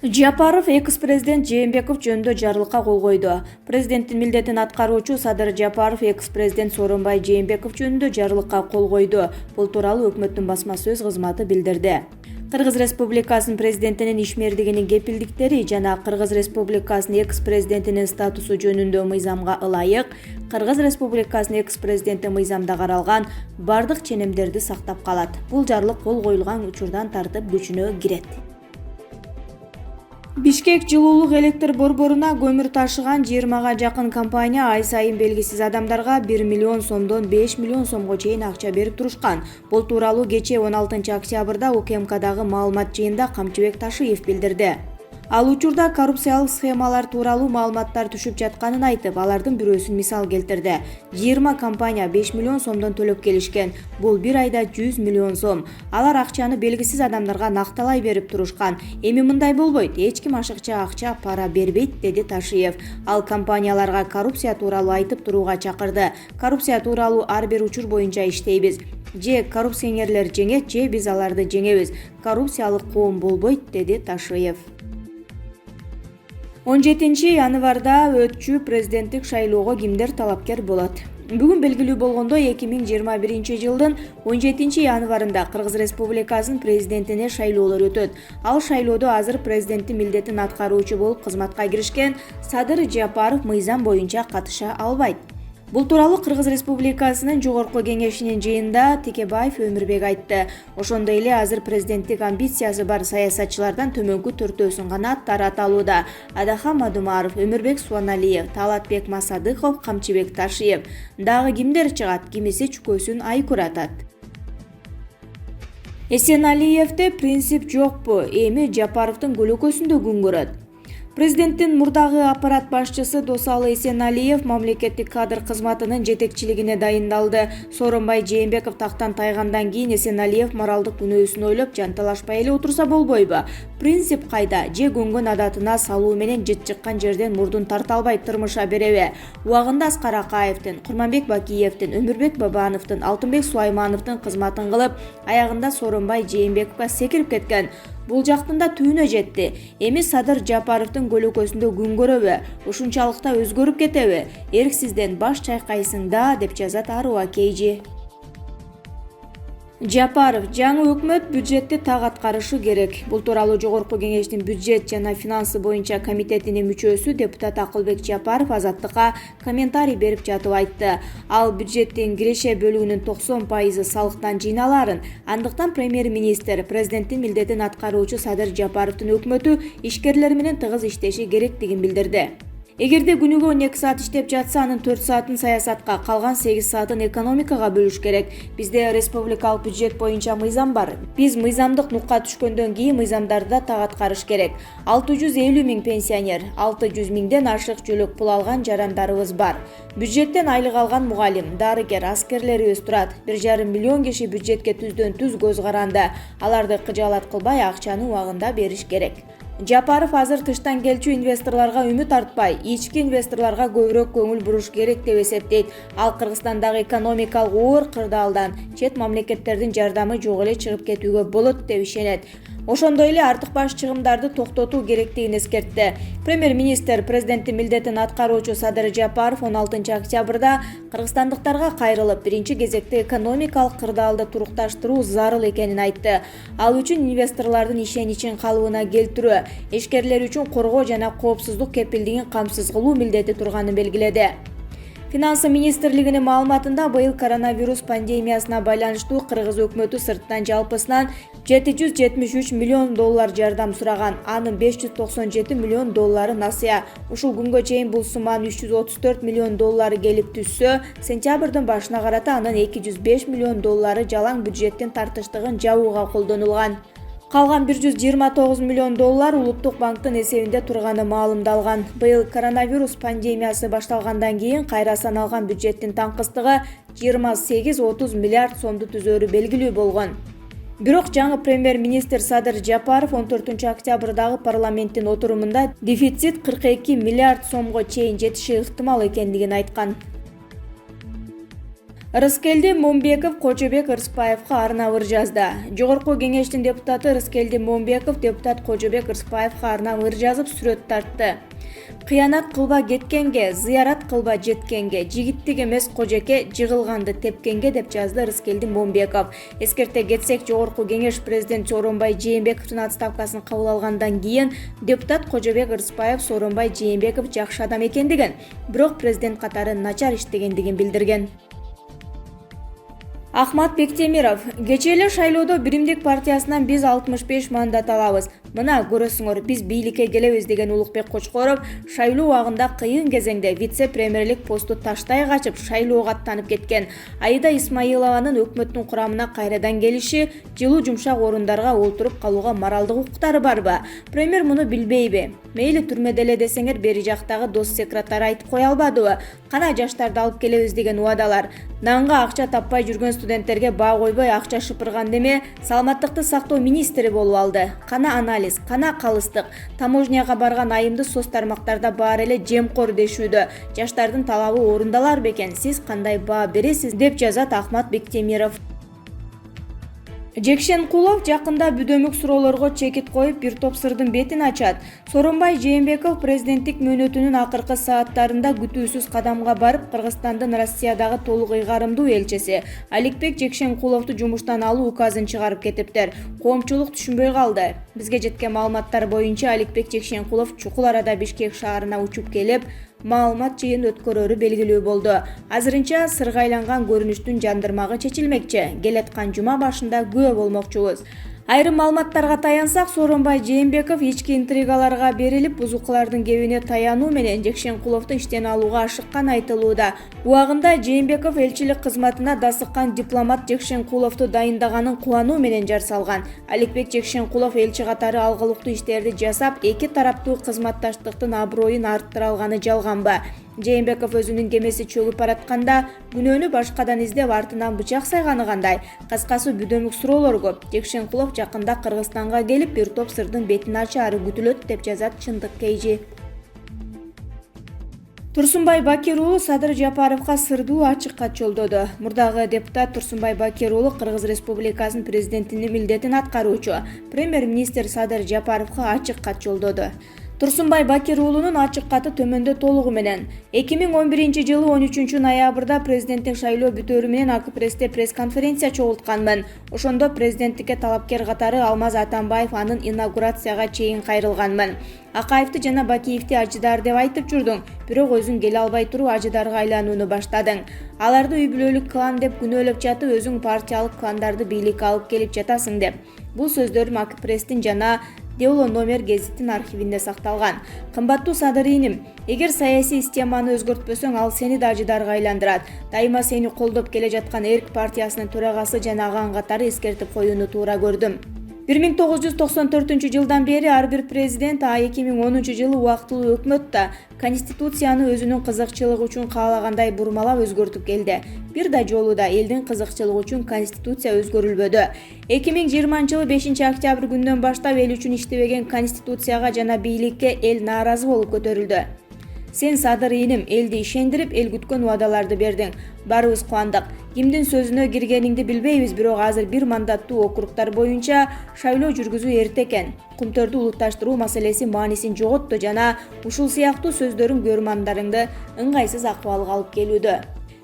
Жапаров экс-президент Жээнбеков жөнүндө жарлыкка кол койду. Президенттин милдетин аткаруучу Садыр Жапаров экс-президент Сооронбай Жээнбеков жөнүндө жарлыкка кол койду. Бул тууралуу өкмөттүн басма сөз кызматы билдирди. Кыргыз Республикасынын президентинин ишмердигинин кепилдиктери жана Кыргыз Республикасынын экс-президентинин статусу жөнүндө мыйзамга ылайык Кыргыз Республикасынын экс-президенти мыйзамда каралган бардык ченемдерди сактап калат. Бул жарлык кол коюлган учурдан тартып күчүнө кирет. Бишкек жылуулук электр борборуна көмүр ташыган 20га жакын компания ай сайын белгисиз адамдарга 1 миллион сомдон 5 миллион сомго чейин акча берип турушкан. Бул тууралуу кечээ 16 октябрда УКМКдагы маалымат жыйынында Камчыбек Ташиев билдирди. Ал учурда коррупциялык схемалар тууралуу маалыматтар түшүп жатканын айтып, алардын бирөөсүн мисал келтирди. 20 компания 5 миллион сомдон төлөп келишкен. Бул бир айда 100 миллион сом. Алар акчаны белгисиз адамдарга накталай берип турушкан. Эми мындай болбойт, эч ким ашыкча акча пара бербейт, деди Ташиев. Ал компанияларга коррупция тууралуу айтып турууга чакырды. Коррупция тууралуу ар бир учур боюнча иштейбиз. Же коррупционерлер жеңет, же биз аларды жеңебиз. Коррупциялык коом болбойт, деди Ташиев. 17 январда өтчү президенттик шайлоого кимдер талапкер болот? Бүгүн белгилүү болгондой 2021 жылдын 17 январында Кыргыз Республикасынын президентине шайлоолор өтөт. Ал шайлоодо азыр президенттин милдетин аткаруучу болуп кызматка киришкен Садыр Жапаров мыйзам боюнча катыша албайт. Бул тууралуу Кыргыз Республикасынын жогорку кеңешинин жыйынында Текебаев Өмүрбек айтты. Ошондой эле азыр президенттик амбициясы бар саясатчылардан төмөнкү төртөөсүн гана тараталууда. Адахан Мадумаров, Өмүрбек Суаналиев, Талатбек Масадыков, Камчыбек Ташиев. Дагы кимдер чыгат, кимиси чүкөсүн айкуратат. Эсеналиевде принцип жокпу? Эми Жапаровдун көлөкөсүндө күн көрөт. Президенттин мурдагы аппарат башчысы Досалы Эсеналиев мамлекеттик кадр кызматынын жетекчилигине дайындалды. Сооронбай Жээнбеков тактан тайгандан кийин Эсеналиев моралдык күнөөсүн ойлоп жанталашпай эле отурса болбойбу? Принцип кайда? Же көнгөн адатына салуу менен жыт чыккан жерден мурдун тарта албай тырмыша береби? Убагында Аскар Акаевдин, Курманбек Бакиевдин, Өмүрбек Бабановдун, Алтынбек Сулаймановдун кызматын кылып, аягында Сооронбай Жээнбековго секирип кеткен. Бул жактында түбүнө жетти. Эми Садыр Жапаровдун көлөкөсүндө күн көрөбү? Ушунчалыкта өзгөрүп кетеби? Эрксизден баш чайкайсың да, деп жазат Аруа Кейжи. Жапаров: жаңы өкмөт бюджетти так аткарышы керек. Бул тууралуу жогорку кеңештин бюджет жана финансы боюнча комитетинин мүчөсү депутат Акылбек Жапаров Азаттыкка комментарий берип жатып айтты. Ал бюджеттин киреше бөлүгүнүн 90% салыктан жыйналарын, андыктан премьер-министр президенттин милдетин аткаруучу Садыр Жапаровдун өкмөтү ишкерлер менен тыгыз иштеши керектигин билдирди. Эгерде күнүгө 12 саат иштеп жатса, анын 4 саатын саясатка, калган 8 саатын экономикага бөлүш керек. Бизде республикалык бюджет боюнча мыйзам бар. Биз мыйзамдык нукка түшкөндөн кийин мыйзамдарды да так аткарыш керек. 650 миң пенсионер, 600 миңден ашык жөлөк пул алган жарандарыбыз бар. Бюджеттен айлык алган мугалим, дарыгер, аскерлерибиз турат. 1,5 миллион киши бюджетке түздөн-түз көз каранды. Аларды кыжаалат кылбай, акчаны убагында бериш керек. Жапаров азыр тыштан келчү инвесторлорго үмүт артпай, ички инвесторлорго көбүрөөк көңүл буруш керек деп эсептейт. Ал Кыргызстандагы экономикалык оор кырдаалдан чет мамлекеттердин жардамы жок эле чыгып кетүүгө болот деп ишенет. Ошондой эле артык баш чыгымдарды токтотуу керектигин эскертти. Премьер-министр президенттин милдетин аткаруучу Садыр Жапаров 16 октябрда кыргызстандыктарга кайрылып, биринчи кезекте экономикалык кырдаалды турукташтыруу зарыл экенин айтты. Ал үчүн инвесторлордун ишеничин калыбына келтирүү, ишкерлер үчүн коргоо жана коопсуздук кепилдигин камсыз кылуу милдети турганын белгиледи. Финансы министрлигинин маалыматында быйыл коронавирус пандемиясына байланыштуу Кыргыз өкмөтү сырттан жалпысынан $773 миллион жардам сураган. Анын $597 миллион насыя. Ушул күнгө чейин бул сумманын $334 миллион келип түшсө, сентябрдын башына карата анын $205 миллион жалаң бюджеттин тартыштыгын жабууга колдонулган. Калган $129 миллион Улуттук банктын эсебинде турганы маалымдалган. Быйыл коронавирус пандемиясы башталгандан кийин кайра саналган бюджеттин таңкыстыгы 28-30 миллиард сомду түзөрү белгилүү болгон. Бирок жаңы премьер-министр Садыр Жапаров 14 октябрдагы парламенттин отурумунда дефицит 42 миллиард сомго чейин жетиши ыктымал экендигин айткан. Рыскелди Момбеков Кожобек Ырысбаевга арнап ыр жазды. Жогорку кеңештин депутаты Рыскелди Момбеков депутат Кожобек Ырысбаевга арнап ыр жазып сүрөт тартты. Кыянат кылба кеткенге, зыярат кылба жеткенге, жигиттик эмес кожеке, жыгылганды тепкенге деп жазды Рыскелди Момбеков. Эскерте кетсек, жогорку кеңеш президент Сооронбай Жээнбековдун отставкасын кабыл алгандан кийин депутат Кожобек Ырысбаев Сооронбай Жээнбеков жакшы адам экендигин, бирок президент катары начар иштегендигин билдирген. Ахмат Бектемиров: кечээ эле шайлоодо Биримдик партиясынан биз 65 мандат алабыз. Мына көрөсүңөр, биз бийликке келебиз деген Улукбек Кочкоров шайлоо убагында кыйын кезеңде вице-премьерлик посту таштай качып шайлоого аттанып кеткен. Аида Исмаилованын өкмөттүн курамына кайрадан келиши, жылуу жумшак орундарга олтуруп калууга моралдык укуктары барбы? Премьер муну билбейби? Мейли түрмөдө эле десеңер, бери жактагы дос секретары айтып кое албадыбы? Кана жаштарды алып келебиз деген убадалар. Нанга акча таппай жүргөн студенттерге баа койбой акча шыпырган деме саламаттыкты сактоо министри болуп алды. Кана анализ, кана калыстык. Таможняга барган айымды соц тармактарда баары эле жемкор дешүүдө. Жаштардын талабы орундалар бекен, сиз кандай баа бересиз, деп жазат Ахмат Бектемиров. Жекшенкулов жакында бүдөмүк суроолорго чекит коюп, бир топ сырдын бетин ачат. Сооронбай Жээнбеков президенттик мөөнөтүнүн акыркы сааттарында күтүүсүз кадамга барып, Кыргызстандын Россиядагы толук ыйгарымдуу элчиси Аликбек Жекшенкуловду жумуштан алуу указын чыгарып кетиптир. Коомчулук түшүнбөй калды. Бизге жеткен маалыматтар боюнча Аликбек Жекшенкулов чукул арада Бишкек шаарына учуп келип, маалымат жыйын өткөрөрү белгилүү болду. Азырынча сыргайланган көрүнүштүн жандырмагы чечилмекчи. Келаткан жума башында күбө болмокчубуз. Айрым маалыматтарга таянсак, Сооронбай Жээнбеков ички интригаларга берилип, бузукулардын кебине таянуу менен Жекшенкуловду иштен алууга ашыккан айтылууда. Убагында Жээнбеков элчилик кызматына дасыккан дипломат Жекшенкуловду дайындаганын кубануу менен жар салган. Аликбек Жекшенкулов элчи катары алгылыктуу иштерди жасап, эки тараптуу кызматташтыктын аброюн арттыра алганы жалганбы? Жээнбеков өзүнүн кемеси чөгүп баратканда күнөөнү башкадан издеп артынан бычак сайганы кандай? Кыскасы бүдөмүк суроолор көп. Жекшенкулов жакында Кыргызстанга келип, бир топ сырдын бетин ачаары күтүлөт, деп жазат Чындык Кейжи. Турсунбай Бакир уулу Садыр Жапаровго сырдуу ачык кат жолдоду. Мурдагы депутат Турсунбай Бакир уулу Кыргыз Республикасынын президентинин милдетин аткаруучу премьер-министр Садыр Жапаровго ачык кат жолдоду. Турсунбай Бакир уулунун ачык каты төмөндө толугу менен. 2011-жылы 13-ноябрда президенттик шайлоо бүтөөрү менен АК-прессте пресс-конференция чогултканмын. Ошондо президенттикке талапкер катары Алмаз Атамбаев анын инаугурацияга чейин кайрылганмын. Акаевди жана Бакиевди ажыдар деп айтып жүрдүң, бирок өзүң келе албай туруп ажыдарга айланууну баштадың. Аларды үй бүлөлүк клан деп күнөөлөп жатып, өзүң партиялык кландарды бийликке алып келип жатасың деп. Бул сөздөрүм АК-пресстин жана Дело номер гезиттин архивинде сакталган. Кымбаттуу Садыр иним, эгер саясий системаны өзгөртпөсөң, ал сени да ажыдарга айландырат. Дайыма сени колдоп келе жаткан Эрк партиясынын төрагасы жана аган катары эскертип коюуну туура көрдүм. 1994-жылдан бери ар бир президент, 2010-жылы убактылуу өкмөт да Конституцияны өзүнүн кызыкчылыгы үчүн каалагандай бурмалап өзгөртүп келди. Бир да жолу да элдин кызыкчылыгы үчүн Конституция өзгөрүлбөдү. 2020-жылы 5-октябрь күнүнөн баштап эл үчүн иштебеген Конституцияга жана бийликке эл нааразы болуп көтөрүлдү. Сен Садыр иним, элди ишендирип, эл күткөн убадаларды бердиң. Барыбыз кубандык. Кимдин сөзүнө киргениңди билбейбиз, бирок азыр бир мандаттуу округдар боюнча шайлоо жүргүзүү эрте экен. Кумтөрдү улутташтыруу маселеси маанисин жоготту жана ушул сыяктуу сөздөрүң көрмандарыңды ыңгайсыз акыбалга алып келүүдө.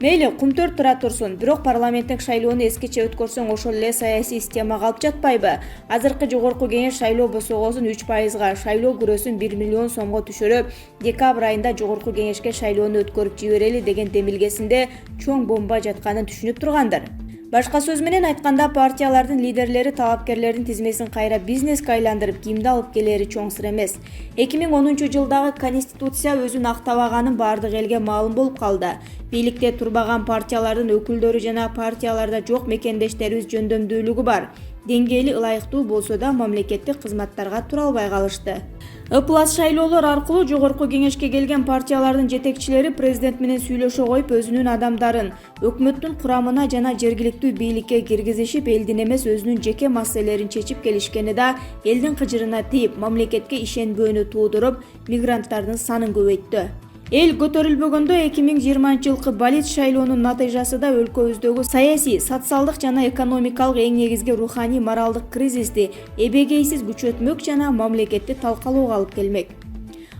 Мейли, Кумтөр тура турсун, бирок парламенттик шайлоону эскиче өткөрсөң, ошол эле саясий система калып жатпайбы? Азыркы жогорку кеңеш шайлоо босогосун 3%, шайлоо күрөсүн 1 миллион сомго түшүрүп, декабрь айында жогорку кеңешке шайлоону өткөрүп жиберели деген демилгесинде чоң бомба жатканын түшүнүп тургандыр. Башка сөз менен айтканда, партиялардын лидерлери талапкерлердин тизмесин кайра бизнеске айландырып, кимди алып келери чоң сыр эмес. 2010-жылдагы Конституция өзүн актабаганын бардык элге маалым болуп калды. Бийликте турбаган партиялардын өкүлдөрү жана партияларда жок мекендештерибиз жөндөмдүүлүгү бар. Деңгээли ылайыктуу болсо да мамлекеттик кызматтарга тура албай калышты. Ыплас шайлоолор аркылуу жогорку кеңешке келген партиялардын жетекчилери президент менен сүйлөшө коюп, өзүнүн адамдарын өкмөттүн курамына жана жергиликтүү бийликке киргизишип, элдин эмес өзүнүн жеке маселелерин чечип келишкени да элдин кыжырына тийип, мамлекетке ишенбөөнү туудуруп, мигранттардын санын көбөйттү. Эл көтөрүлбөгөндө 2020 балет шайлоонун натыйжасы да өлкөбүздөгү саясий, социалдык жана экономикалык эң негизги руханий моралдык кризисти эбегейсиз күчөтмөк жана мамлекетти талкалоого алып келмек.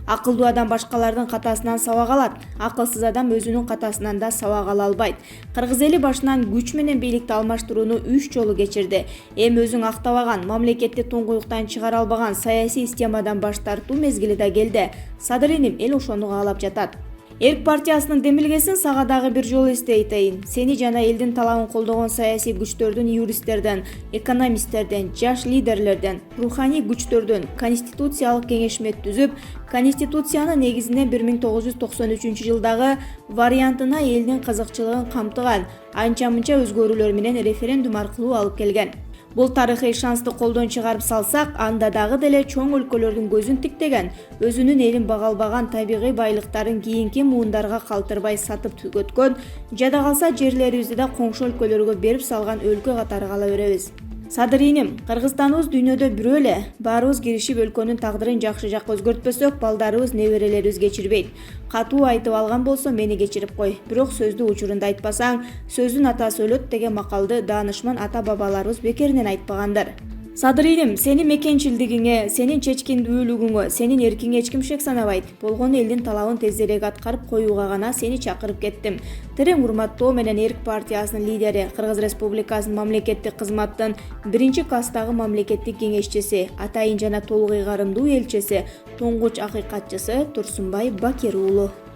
Акылдуу адам башкалардын катасынан сабак алат, акылсыз адам өзүнүн катасынан да сабак ала албайт. Кыргыз эли башынан күч менен бийликти алмаштырууну 3 жолу кечирди. Эми өзүн актабаган, мамлекетти туңгуюктан чыгара албаган саясий системадан баш тартуу мезгили да келди. Садыриним эл ошону каалап жатат. Эрк партиясынын демилгесин сага дагы бир жолу эстетейин. Сени жана элдин талабын колдогон саясий күчтөрдүн, юристтерден, экономисттерден, жаш лидерлерден, руханий күчтөрдөн конституциялык кеңешмет түзүп, Конституциянын негизинен 1993-жылдагы вариантына элдин кызыкчылыгын камтыган, анча-мынча өзгөрүүлөр менен референдум аркылуу алып келген. Бул тарыхый шансты колдон чыгарып салсак, анда дагы деле чоң өлкөлөрдүн көзүн тиктеген, өзүнүн элин бага албаган табигый байлыктарын кийинки муундарга калтырбай сатып түгөткөн, жада калса жерлерибизди да коңшу өлкөлөргө берип салган өлкө катары кала беребиз. Садыриним, Кыргызстаныбыз дүйнөдө бирөө эле. Баарыбыз киришип өлкөнүн тагдырын жакшы жакка өзгөртпөсөк, балдарыбыз, неберелерибиз кечирбейт. Катуу айтып алган болсо мени кечирип кой. Бирок сөздү учурунда айтпасаң, сөздүн атасы өлөт деген макалды даанышман ата-бабаларыбыз бекеринен айтпагандыр. Садыриним, сенин мекенчилдигиңе, сенин чечкиндүүлүгүңө, сенин эркиңе эч ким шек санабайт. Болгону элдин талабын тезирээк аткарып коюуга гана сени чакырып кеттим. Терең урматтоо менен Эрк партиясынын лидери, Кыргыз Республикасынын мамлекеттик кызматтын 1-класстагы мамлекеттик кеңешчиси, атайын жана толук ыйгарымдуу элчиси, туңгуч акыйкатчысы Турсунбай Бакир уулу.